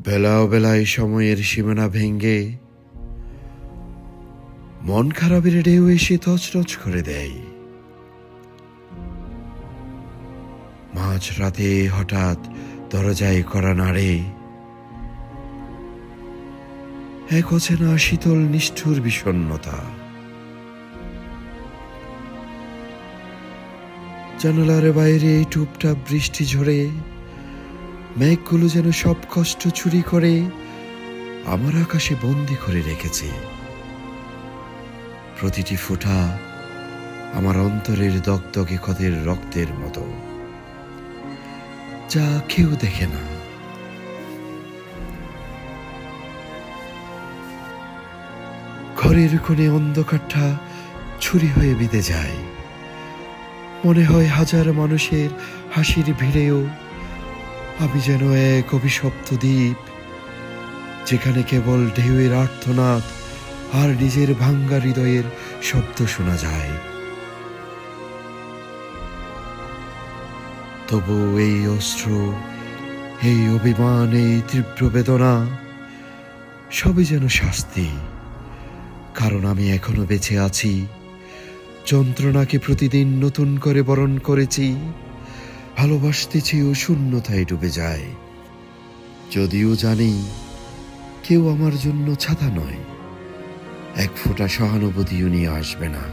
বেলাও বেলায় সময়ের সীমানা ভেঙ্গে মন খারাপের ঢেউ এসে তছনছ করে দেয়। মাঝ রাতে হঠাৎ দরজায় কড়া নাড়ে, এক অচেনা শীতল নিষ্ঠুর বিষণ্ণতা। জানালার বাইরে টুপটাপ বৃষ্টি ঝরে, মেঘগুলো যেন সব কষ্ট চুরি করে আমার আকাশে বন্দি করে রেখেছে। প্রতিটি ফোঁটা আমার অন্তরের দগদগে ক্ষতের রক্তের মতো, যা কেউ দেখে না। ঘরের কোণে অন্ধকারটা ছুরি হয়ে বিঁধে যায়। মনে হয় হাজার মানুষের হাসির ভিড়েও আমি যেন এক অভিশপ্ত দ্বীপ, যেখানে কেবল ঢেউয়ের আর্তনাদ আর নিজের ভাঙ্গা হৃদয়ের শব্দ শোনা যায়। তবু এই অস্ত্র, এই অভিমান, এই তীব্র বেদনা সবই যেন শাস্তি, কারণ আমি এখনো বেঁচে আছি। যন্ত্রণাকে প্রতিদিন নতুন করে বরণ করেছি, ভালোবাসতেছি ও শূন্যতায় ডুবে যায়। যদিও জানি কেউ আমার জন্য ছাতা নয়, এক ফোঁটা সহানুভূতিও নিয়ে আসবে না।